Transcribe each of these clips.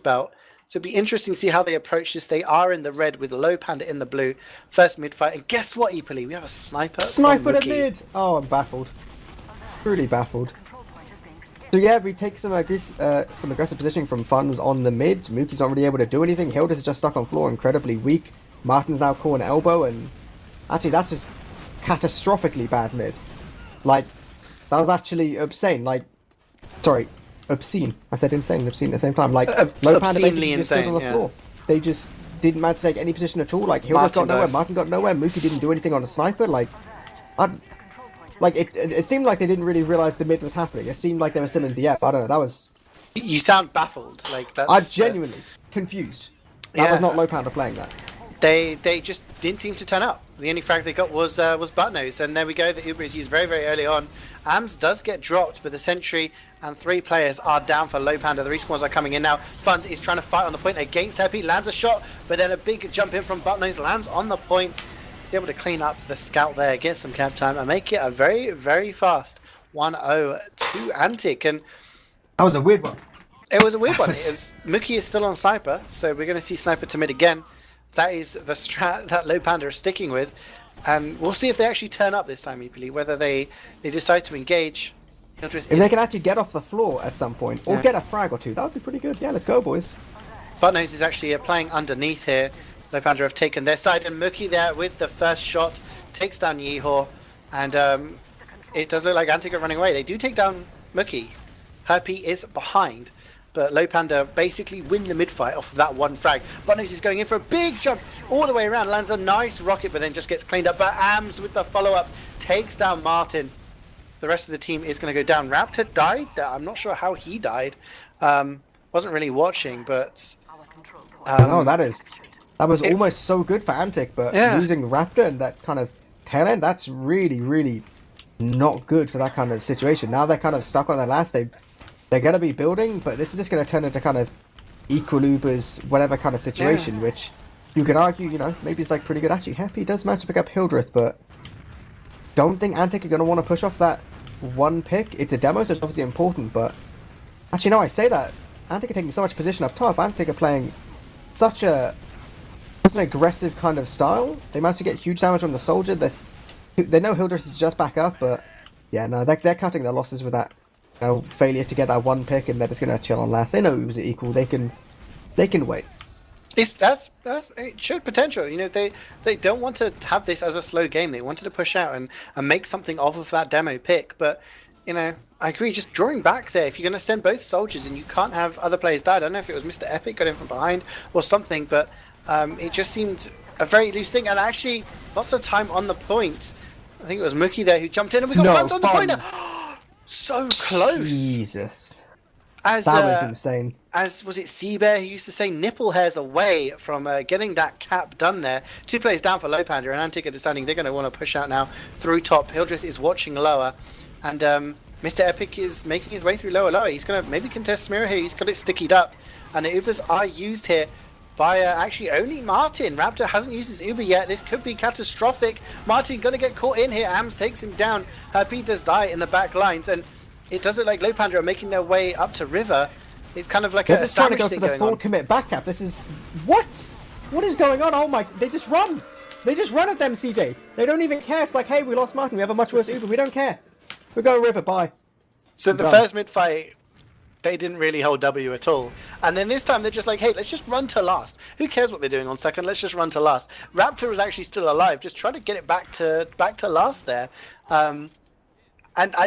fourth belt. So it'd be interesting to see how they approach this. They are in the red with Lowpander in the blue. First mid fight. And guess what, eepily? We have a sniper. Sniper at mid! Oh, I'm baffled. Truly baffled. So yeah, we take some aggressive positioning from Funds on the mid. Mookie's not really able to do anything. Hildreth is just stuck on floor, incredibly weak. Martin's now caught an elbow, and actually that's just catastrophically bad mid. Like, that was actually obscene. Like, sorry, obscene. I said insane and obscene at the same time. Like, Lowpander basically just stood on the floor. They just didn't manage to take any position at all. Like, Hildreth got nowhere, Martin got nowhere, Mookie didn't do anything on a sniper. Like, it seemed like they didn't really realize the mid was happening. It seemed like they were still in DF. I don't know. That was. You sound baffled. Like that's. I'm genuinely confused. That was not Lowpander playing that. They just didn't seem to turn up. The only frag they got was Buttnose, and there we go. The Uber is used very, very early on. AMS does get dropped, but the Sentry and 3 players are down for Lowpander. The respawns are coming in now. Funds is trying to fight on the point against Happy, lands a shot, but then a big jump in from Buttnose, lands on the point. He's able to clean up the scout there, get some camp time, and make it a very, very fast 1-0 to ANTIC. And that was a weird one. It was a weird one. Mookie is still on Sniper, so we're going to see Sniper to mid again. That is the strat that Lowpander is sticking with, and we'll see if they actually turn up this time, eepily, whether they decide to engage. If they can actually get off the floor at some point, or get a frag or two, that would be pretty good. Yeah, let's go, boys. Buttnose is actually playing underneath here. Lowpander have taken their side, and Mookie there with the first shot takes down Yeehor, and it does look like ANTIC are running away. They do take down Mookie. Herpy is behind. But Lowpander basically win the mid-fight off of that one frag. Buttnose is going in for a big jump all the way around, lands a nice rocket, but then just gets cleaned up. But AMS with the follow-up takes down Martin. The rest of the team is going to go down. Raptor died. I'm not sure how he died. Wasn't really watching, but... oh, that was almost so good for ANTIC, but losing Raptor and that kind of tail end, that's really, really not good for that kind of situation. Now they're kind of stuck on their last save. They're going to be building, but this is just going to turn into kind of equal Ubers, whatever kind of situation, which you could argue, you know, maybe it's like pretty good. Actually, Happy does manage to pick up Hildreth, but don't think ANTIC are going to want to push off that one pick. It's a demo, so it's obviously important, but actually, no, I say that. ANTIC are taking so much position up top. ANTIC are playing such an aggressive kind of style. They managed to get huge damage on the soldier. They know Hildreth is just back up, but yeah, no, they're cutting their losses with that. Failure to get that one pick, and they're just gonna chill on last. They know it was equal. They can wait. It showed potential. You know, they don't want to have this as a slow game. They wanted to push out and make something off of that demo pick. But you know, I agree. Just drawing back there. If you're gonna send both soldiers and you can't have other players die, I don't know if it was Mr. Epic got in from behind or something, but it just seemed a very loose thing. And actually, lots of time on the point. I think it was Mookie there who jumped in, and we got Funds on the pointer. So close. Jesus. That was insane. As was it CeeJaey who used to say nipple hairs away from getting that cap done there. 2 players down for Lowpander, and ANTIC are deciding they're going to want to push out now through top. Hildreth is watching lower, and Mr. Epic is making his way through lower. He's going to maybe contest Smear here. He's got it stickied up, and the Ubers are used here by actually only Martin. Raptor hasn't used his Uber yet. This could be catastrophic. Martin going to get caught in here. AMS takes him down. Pete does die in the back lines, and it does look like Lowpander are making their way up to river. It's kind of like They're just trying to go for the full commit back cap. This is... What is going on? Oh my... They just run. They just run at them, CeeJaey. They don't even care. It's like, hey, we lost Martin. We have a much worse Uber. We don't care. We're going river. Bye. So the first mid-fight, they didn't really hold W at all. And then this time they're just like, hey, let's just run to last. Who cares what they're doing on second? Let's just run to last. Raptor was actually still alive. Just try to get it back to last there. And I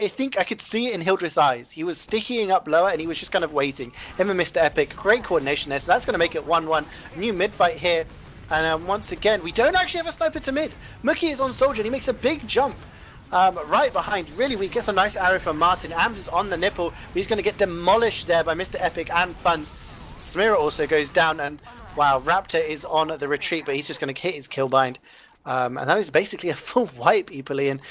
think I could see it in Hildreth's eyes. He was stickying up lower, and he was just kind of waiting. Him and Mr. Epic, great coordination there. So that's going to make it 1-1. New mid-fight here. And once again, we don't actually have a sniper to mid. Mookie is on soldier, and he makes a big jump. Right behind, really weak. Gets a nice arrow from Martin. AMS is on the nipple, but he's going to get demolished there by Mr. Epic and Funds. Smear also goes down, and wow, Raptor is on the retreat, but he's just going to hit his kill bind. And that is basically a full wipe, eepily. And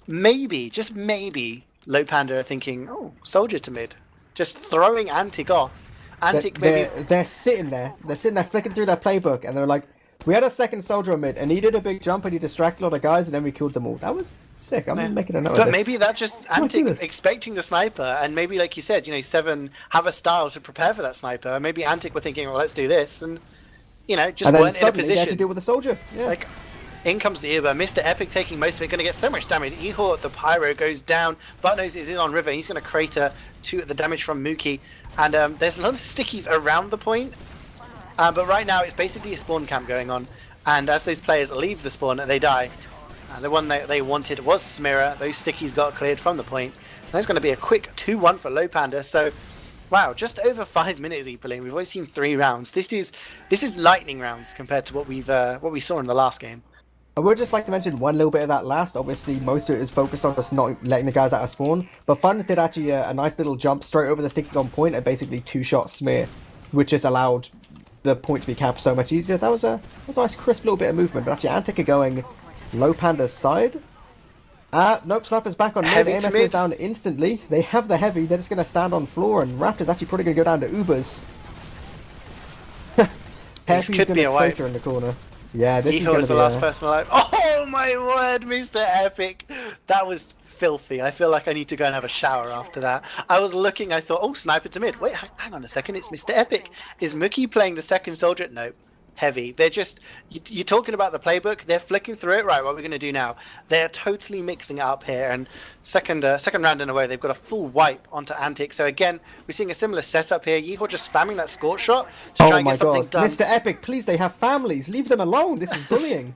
maybe, just maybe, Lowpander are thinking, oh, soldier to mid. Just throwing ANTIC off. ANTIC maybe... They're sitting there. They're sitting there flicking through their playbook, and they're like, We had a second soldier on mid, and he did a big jump, and he distracted a lot of guys, and then we killed them all. That was sick. I'm making a note of this. But maybe that's just ANTIC expecting the sniper, and maybe, like you said, you know, Seven have a style to prepare for that sniper. Maybe ANTIC were thinking, well, let's do this, and you know, just weren't in a position. They had to deal with the soldier. Yeah. Like, in comes the Uber. Mr. Epic taking most of it, going to get so much damage. Ehor, the Pyro, goes down. Buttnose is in on River. He's going to crater to the damage from Mookie. And there's a lot of stickies around the point. But right now, it's basically a spawn camp going on. And as those players leave the spawn, they die. The one that they wanted was Smira. Those stickies got cleared from the point. And there's going to be a quick 2-1 for Lowpander. So, wow, just over 5 minutes, eepily. We've only seen 3 rounds. This is lightning rounds compared to what we saw in the last game. I would just like to mention one little bit of that last. Obviously, most of it is focused on just not letting the guys out of spawn. But Funds did actually a nice little jump straight over the stickies on point and basically 2-shot smear, which just allowed the point to be capped so much easier. That was a nice crisp little bit of movement. But actually, ANTIC are going Lowpander's side. Nope, Sniper's back on mid. AMS goes down instantly. They have the heavy. They're just going to stand on floor, and Raptor's actually probably going to go down to Ubers. This could be a wipe in the corner. Yeah, this Eho is the last person alive. Oh my word, Mr. Epic! That was filthy. I feel like I need to go and have a shower after that. I was looking, I thought, oh, sniper to mid. Wait, hang on a second, it's Mr. Epic. Is Mookie playing the second soldier? Nope. Heavy. They're just, you're talking about the playbook, they're flicking through it. Right, what are we going to do now? They're totally mixing it up here, and second round in a row, they've got a full wipe onto ANTIC. So again, we're seeing a similar setup here. Yeehor just spamming that scorch shot to try and get something done. Mr. Epic, please, they have families. Leave them alone. This is bullying.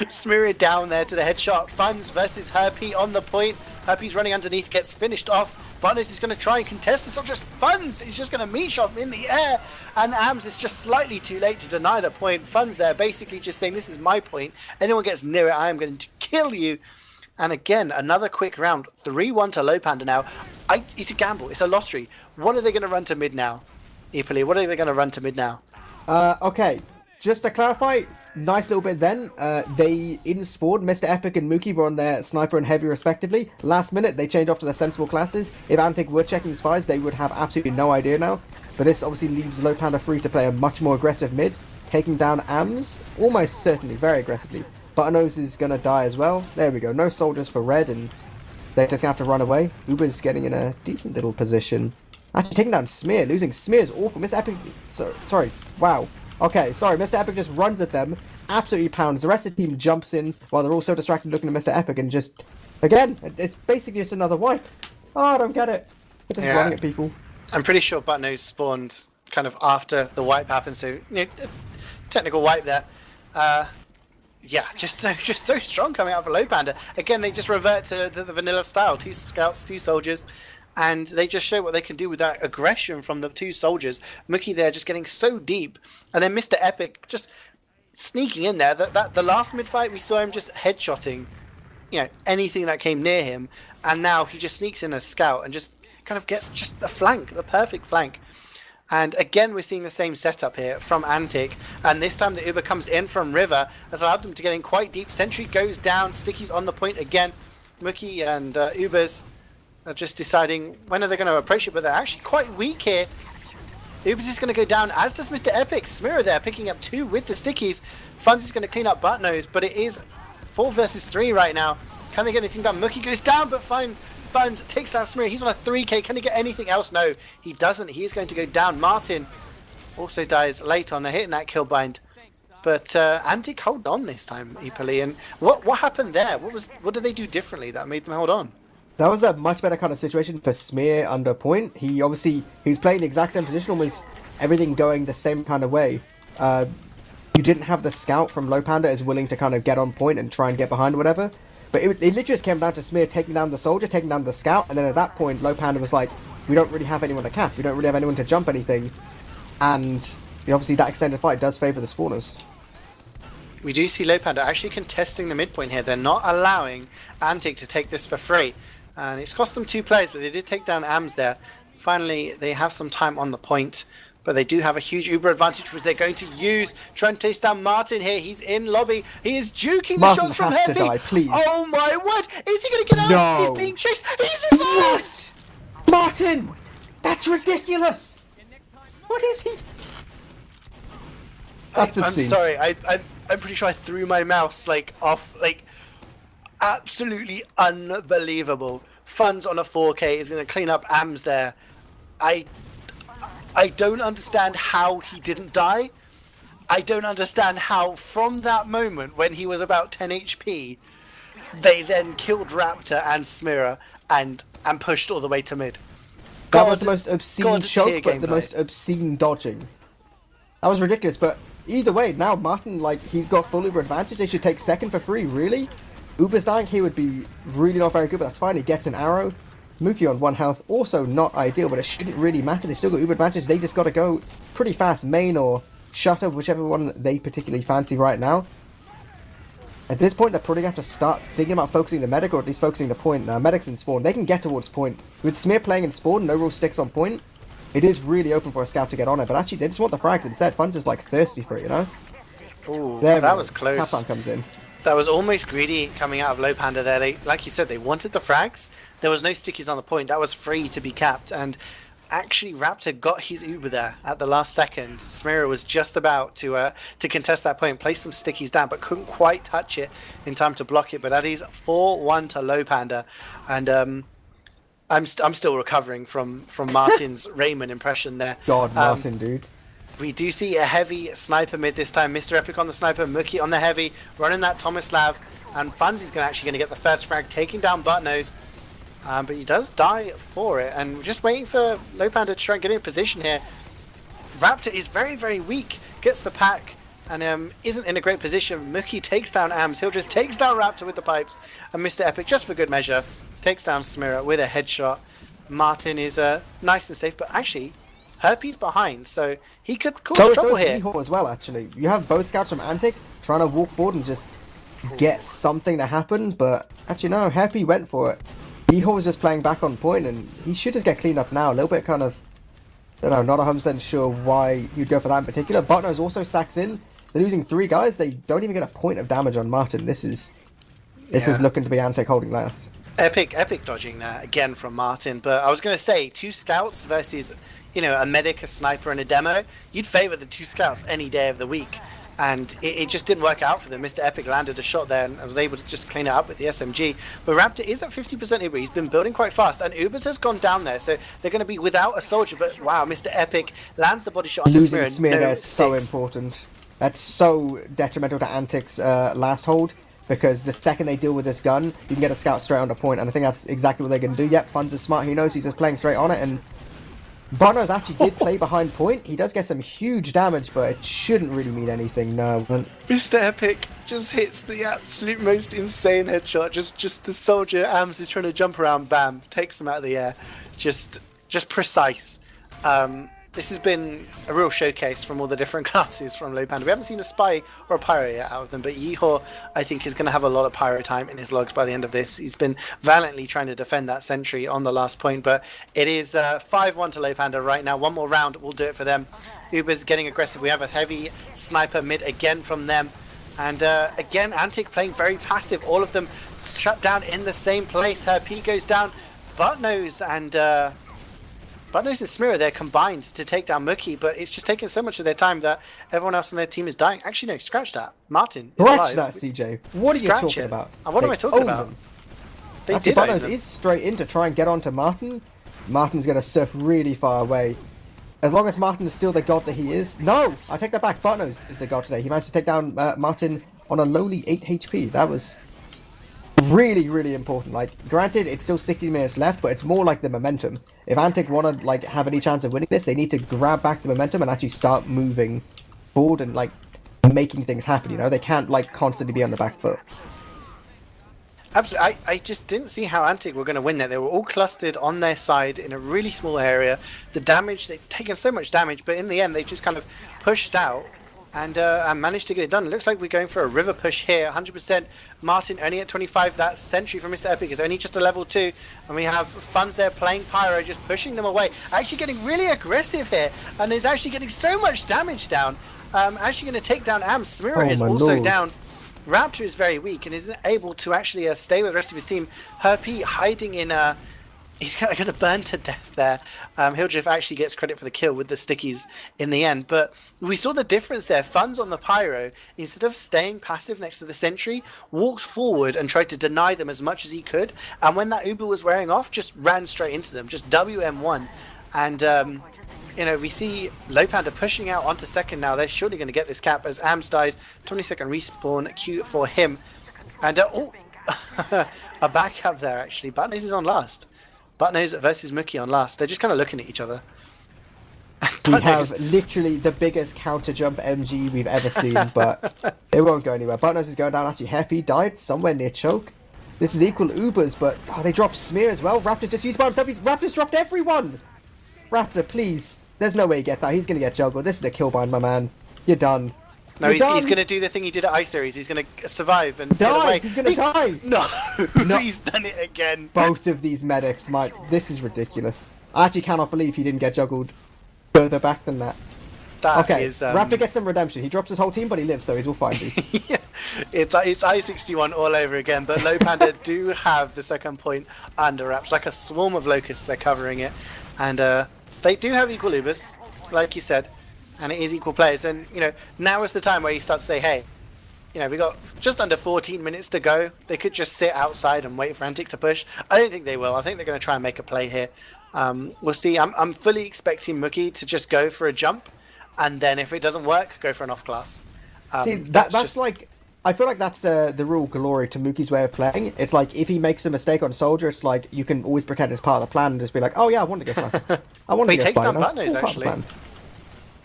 Smear it down there to the headshot. Funds versus Herpy on the point. Herpy's running underneath, gets finished off. Buttnose is going to try and contest. It's not just Funds, he's just going to meat shot him in the air. And Ams is just slightly too late to deny the point. Funds there basically just saying, this is my point. Anyone gets near it, I am going to kill you. And again, another quick round. 3-1 to Lowpander now. It's a gamble, it's a lottery. What are they going to run to mid now? eepily, what are they going to run to mid now? Okay, just to clarify, nice little bit then. They in-spawned, Mr. Epic and Mookie were on their sniper and heavy respectively. Last minute, they changed off to their sensible classes. If ANTIC were checking spies, they would have absolutely no idea now. But this obviously leaves Lowpander free to play a much more aggressive mid, taking down AMS, almost certainly, very aggressively. Buttnose is going to die as well. There we go, no soldiers for red, and they're just going to have to run away. Uber's getting in a decent little position. Actually taking down Smear, losing Smear is awful. Mr. Epic, sorry, wow. Okay, sorry, Mr. Epic just runs at them, absolutely pounds. The rest of the team jumps in while they're all so distracted looking at Mr. Epic and just, again, it's basically just another wipe. Oh, I don't get it. It's just running at people. I'm pretty sure Buttnose spawned kind of after the wipe happened, so, you know, technical wipe there. Yeah, just so strong coming out for Lowpander. Again, they just revert to the vanilla style. 2 scouts, 2 soldiers. And they just show what they can do with that aggression from the 2 soldiers. Mookie there just getting so deep. And then Mr. Epic just sneaking in there. The last mid-fight, we saw him just headshotting, you know, anything that came near him. And now he just sneaks in as scout and just kind of gets just the flank, the perfect flank. And again, we're seeing the same setup here from ANTIC. And this time the Uber comes in from River. That's allowed them to get in quite deep. Sentry goes down. Sticky's on the point again. Mookie and Ubers are just deciding when are they going to approach it, but they're actually quite weak here. Ubers is going to go down, as does Mr. Epic. Smear there picking up 2 with the stickies. Funds is going to clean up Buttnose, but it is 4 versus 3 right now. Can they get anything done? Mookie goes down, but Funds takes down Smear. He's on a 3k. Can he get anything else? No, he doesn't. He is going to go down. Martin also dies late on. They're hitting that kill bind. But ANTIC hold on this time, eepily. And what happened there? What did they do differently that made them hold on? That was a much better kind of situation for Smear under point. He's playing the exact same position, almost everything going the same kind of way. You didn't have the scout from Lowpander as willing to kind of get on point and try and get behind or whatever. But it literally just came down to Smear taking down the soldier, taking down the scout, and then at that point Lowpander was like, we don't really have anyone to cap, we don't really have anyone to jump anything. And you know, obviously that extended fight does favour the spawners. We do see Lowpander actually contesting the midpoint here. They're not allowing ANTIC to take this for free. And it's cost them 2 players, but they did take down AMS there. Finally, they have some time on the point, but they do have a huge Uber advantage, which they're going to use. Trying to chase down Martin here. He's in lobby. He is juking the shots from Heavy. Die, please. Oh my word! Is he going to get out? No. He's being chased. He's involved! Martin! That's ridiculous! What is he? I'm sorry. I'm pretty sure I threw my mouse like off, like absolutely unbelievable. Funds on a 4K is going to clean up AMS there. I don't understand how he didn't die. I don't understand how from that moment when he was about 10 HP, they then killed Raptor and Smira and pushed all the way to mid. That was the most obscene choke, but the most obscene dodging. That was ridiculous, but either way, now Martin, like, he's got full Uber advantage. They should take second for free, really? Uber's dying, he would be really not very good, but that's fine. He gets an arrow. Mookie on 1 health, also not ideal, but it shouldn't really matter. They've still got Uber advantage. They just got to go pretty fast, main or shutter, whichever one they particularly fancy right now. At this point, they're probably going to have to start thinking about focusing the medic, or at least focusing the point. Medics in spawn, they can get towards point. With Smear playing in spawn, no real sticks on point, it is really open for a scout to get on it, but actually they just want the frags instead. Fun's is like thirsty for it, you know? Ooh, there that was close. Kaplan comes in. That was almost greedy coming out of Lowpander there. They, like you said, they wanted the frags. There was no stickies on the point. That was free to be capped, and actually Raptor got his Uber there at the last second. Smira was just about to contest that point, place some stickies down, but couldn't quite touch it in time to block it. But that is 4-1 to Lowpander, and I'm still recovering from Martin's Raymond impression there. God, Martin, dude. We do see a heavy sniper mid this time. Mr. Epic on the sniper, Mookie on the heavy, running that Tomislav, and Funzy's actually going to get the first frag, taking down Buttnose. But he does die for it, and we're just waiting for Lowpander to try and get in position here. Raptor is very, very weak, gets the pack, and isn't in a great position. Mookie takes down AMS, he'll just takes down Raptor with the pipes, and Mr. Epic, just for good measure, takes down Smira with a headshot. Martin is nice and safe, but actually, Herpy's behind, so he could cause trouble here. Eehor as well, actually. You have both scouts from Antic trying to walk forward and just get something to happen, but actually no, Herpy went for it. Eehor was just playing back on point, and he should just get cleaned up now. A little bit kind of, I don't know, not 100% sure why you'd go for that in particular. Buttnose also sacks in. They're losing 3 guys. They don't even get a point of damage on Martin. This is looking to be Antic holding last. Epic dodging there again from Martin. But I was going to say, 2 scouts versus, you know, a medic, a sniper, and a demo. You'd favour the 2 scouts any day of the week. And it just didn't work out for them. Mr. Epic landed a shot there and was able to just clean it up with the SMG. But Raptor is at 50% Uber. He's been building quite fast. And Ubers has gone down there, so they're going to be without a soldier. But wow, Mr. Epic lands the body shot onto Losing Smear. there is so important. That's so detrimental to Antic's last hold. Because the second they deal with this gun, you can get a scout straight on the point. And I think that's exactly what they're going to do. Yep, Funz is smart. He knows he's just playing straight on it. And Buttnose actually did play behind point. He does get some huge damage, but it shouldn't really mean anything, no. Mr. Epic just hits the absolute most insane headshot. Just the soldier, AMS is trying to jump around, bam, takes him out of the air. Just precise. This has been a real showcase from all the different classes from Lowpander. We haven't seen a spy or a pyro yet out of them, but Eehor, I think, is going to have a lot of pyro time in his logs by the end of this. He's been valiantly trying to defend that sentry on the last point, but it is 5-1 to Lowpander right now. One more round will do it for them. Uber's getting aggressive. We have a heavy sniper mid again from them. And again, Antic playing very passive. All of them shut down in the same place. Her P goes down. Buttnose and Smira, they're combined to take down Mookie, but it's just taking so much of their time that everyone else on their team is dying. Actually, no, scratch that. Martin is alive. Scratch that, CeeJaey. What are you talking about? What am I talking about? Actually, Buttnose is straight in to try and get onto Martin. Martin's going to surf really far away. As long as Martin is still the god that he is. No! I take that back. Buttnose is the god today. He managed to take down Martin on a lowly 8 HP. That was really, really important. Like, granted, it's still 60 minutes left, but it's more like the momentum. If Antic want to like have any chance of winning this, they need to grab back the momentum and actually start moving forward and like making things happen. You know, they can't like constantly be on the back foot. Absolutely, I just didn't see how Antic were going to win that. They were all clustered on their side in a really small area. The damage, they've taken so much damage, but in the end, they just kind of pushed out and managed to get it done. It looks like we're going for a river push here. 100% Martin only at 25. That sentry from Mr. Epic is only just a level 2. And we have Funz there playing Pyro, just pushing them away. Actually getting really aggressive here. And is actually getting so much damage down. Actually going to take down AMS. Smira is also down. Raptor is very weak and isn't able to actually stay with the rest of his team. Herpy hiding in He's going to burn to death there. Hildreth actually gets credit for the kill with the stickies in the end. But we saw the difference there. Funds on the Pyro, instead of staying passive next to the sentry, walked forward and tried to deny them as much as he could. And when that Uber was wearing off, just ran straight into them. Just WM1. And, you know, we see Lowpander pushing out onto second now. They're surely going to get this cap as Ams dies. 20-second respawn queue for him. And, oh, a backup there, actually. Buttnose is on last. Buttnose versus Mookie on last. They're just kind of looking at each other. We have literally the biggest counter jump MG we've ever seen, but it won't go anywhere. Buttnose is going down. Actually, Happy died somewhere near choke. This is equal Ubers, but they drop Smear as well. Raptor's just used by himself. Raptor's dropped everyone. Raptor, please. There's no way he gets out. He's going to get juggled. This is a kill bind, my man. You're done. No, he's going to do the thing he did at iSeries. He's going to survive and get away. He's going to die. No, he's done it again. Both of these medics might... This is ridiculous. I actually cannot believe he didn't get juggled further back than that. That is... Raptor gets some redemption. He drops his whole team, but he lives, so he's all fine. Yeah, it's I-61 all over again, but Lowpander do have the second point under wraps. Like a swarm of locusts, they're covering it. And they do have equal Ubers, like you said. And it is equal players, and you know, now is the time where you start to say, hey, you know, we got just under 14 minutes to go. They could just sit outside and wait for ANTIC to push. I don't think they will. I think they're going to try and make a play here. We'll see. I'm fully expecting Mookie to just go for a jump, and then if it doesn't work, go for an off class. See, that's just... like, I feel like that's the real glory to Mookie's way of playing. It's like, if he makes a mistake on Soldier, it's like, you can always pretend it's part of the plan and just be like, oh yeah, I want to get sniped. I want to get sniped. He takes down Buttnose, actually.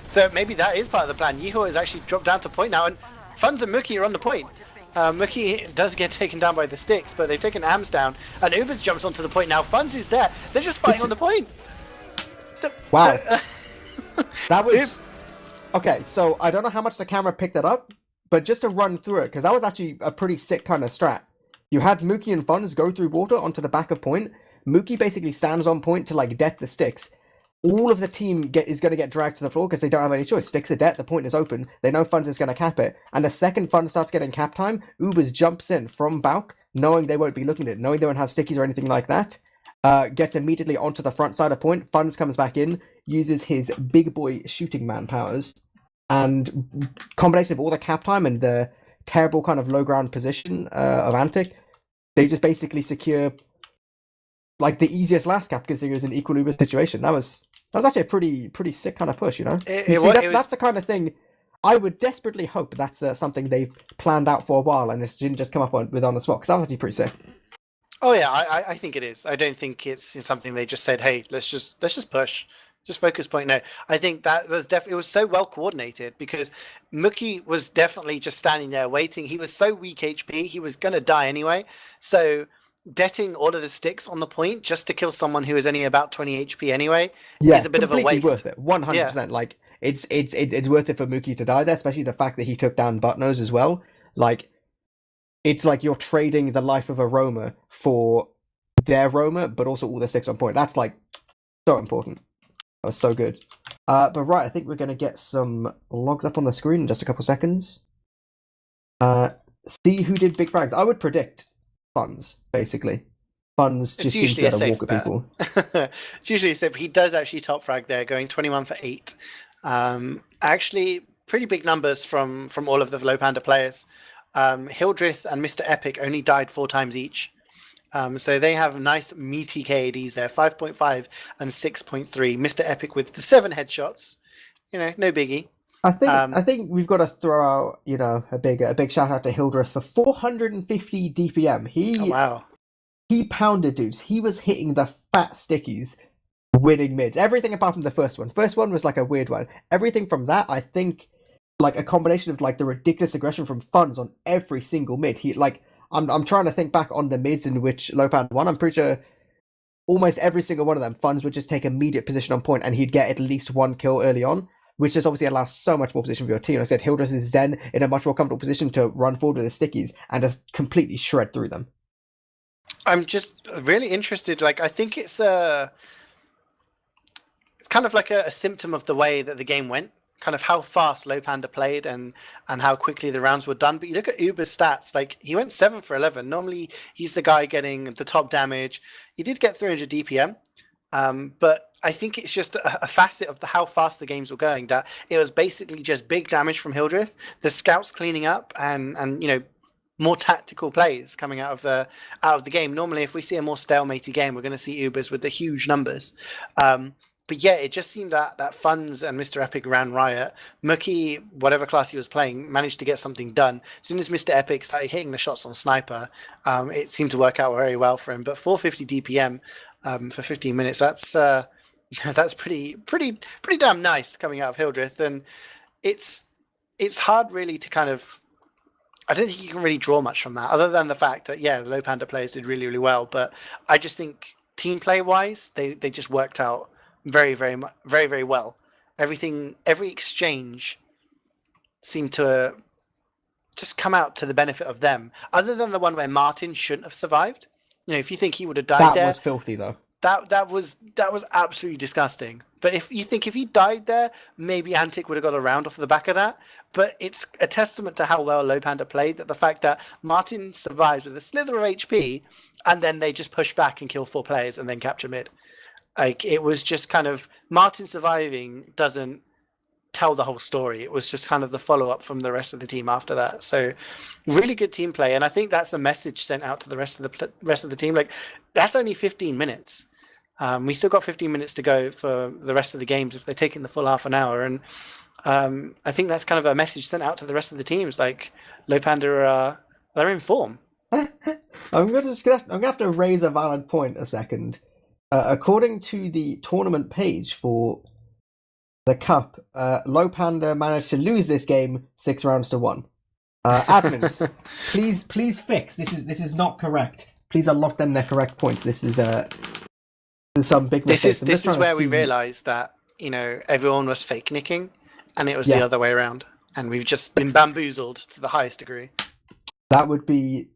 So maybe that is part of the plan. Yeehaw has actually dropped down to point now, and Funds and Mookie are on the point. Mookie does get taken down by the sticks, but they've taken Ams down, and Ubers jumps onto the point now. Funds is there. They're just fighting on the point. Wow. That was... Okay, so I don't know how much the camera picked that up, but just to run through it, because that was actually a pretty sick kind of strat. You had Mookie and Funds go through water onto the back of point. Mookie basically stands on point to, like, death the sticks. All of the team is going to get dragged to the floor because they don't have any choice. Sticks are dead, the point is open. They know Funds is going to cap it. And the second Funds starts getting cap time, Ubers jumps in from Balk, knowing they won't be looking at it, knowing they won't have stickies or anything like that. Gets immediately onto the front side of point. Funds comes back in, uses his big boy shooting man powers. And combination of all the cap time and the terrible kind of low ground position of ANTIC, they just basically secure like the easiest last cap because it was an equal Uber situation. That was actually a pretty sick kind of push, you know? That's the kind of thing I would desperately hope that's something they've planned out for a while and it didn't just come up with on the spot, because that was actually pretty sick. Oh yeah, I think it is. I don't think it's something they just said, hey, let's just push. Just focus point. No, I think that was it was so well coordinated because Mookie was definitely just standing there waiting. He was so weak HP, he was going to die anyway. So detting all of the sticks on the point just to kill someone who is only about 20 HP anyway is a bit of a waste. Worth it. 100%. Yeah. Like it's worth it for Mookie to die there, especially the fact that he took down Buttnose as well. Like it's like you're trading the life of a roamer for their roamer, but also all the sticks on point. That's like so important. That was so good. But right, I think we're gonna get some logs up on the screen in just a couple seconds. See who did big frags. I would predict Funds, basically. Funds just seems to be able to walk at people. It's usually safe. He does actually top frag there, going 21 for 8. Actually, pretty big numbers from all of the Lowpander players. Hildreth and Mr. Epic only died 4 times each. So they have nice meaty KADs there, 5.5 and 6.3. Mr. Epic with the 7 headshots. You know, no biggie. I think we've got to throw out, you know, a big shout out to Hildreth for 450 DPM. He pounded dudes. He was hitting the fat stickies, winning mids. Everything apart from the first one. First one was like a weird one. Everything from that, I think, like a combination of like the ridiculous aggression from Funds on every single mid. He like I'm trying to think back on the mids in which Lowpander won. I'm pretty sure almost every single one of them, Funds would just take immediate position on point and he'd get at least 1 kill early on, which just obviously allows so much more position for your team. Like I said, Hildreth is then in a much more comfortable position to run forward with the stickies and just completely shred through them. I'm just really interested. Like, I think it's kind of like a symptom of the way that the game went. kind of how fast Lowpander played and how quickly the rounds were done. But you look at Uber's stats, like he went 7 for 11. Normally he's the guy getting the top damage. He did get 300 DPM, but I think it's just a facet of how fast the games were going, that it was basically just big damage from Hildreth, the scouts cleaning up, and more tactical plays coming out of the game. Normally, if we see a more stalematy game, we're going to see Ubers with the huge numbers. But yeah, it just seemed that Funds and Mr. Epic ran riot. Mookie, whatever class he was playing, managed to get something done. As soon as Mr. Epic started hitting the shots on Sniper, it seemed to work out very well for him. But 450 DPM for 15 minutes, that's pretty damn nice coming out of Hildreth. And it's hard really to kind of, I don't think you can really draw much from that, other than the fact that, yeah, the Lowpander players did really, really well. But I just think team play wise, they just worked out very, very, very, very well. Every exchange seemed to just come out to the benefit of them, other than the one where Martin shouldn't have survived. If you think he would have died there. That was filthy, though. That was absolutely disgusting. But if you think if he died there, maybe ANTIC would have got a round off the back of that. But it's a testament to how well Lowpander played, that the fact that Martin survives with a slither of HP, and then they just push back and kill 4 players and then capture mid. Like, it was just kind of, Martin surviving doesn't tell the whole story. It was just kind of the follow-up from the rest of the team after that. So really good team play, and I think that's a message sent out to the rest of the team. Like, that's only 15 minutes. We still got 15 minutes to go for the rest of the games if they're taking the full half an hour. And I think that's kind of a message sent out to the rest of the teams. Like, Lowpander, they're in form. I'm gonna have to raise a valid point a second. According to the tournament page for the Cup, Lowpander managed to lose this game 6 rounds to 1. Admins, please fix. This is not correct. Please unlock them their correct points. This is some big mistake. This is where we realised that everyone was fake nicking, and it was the other way around, and we've just been bamboozled to the highest degree. That would be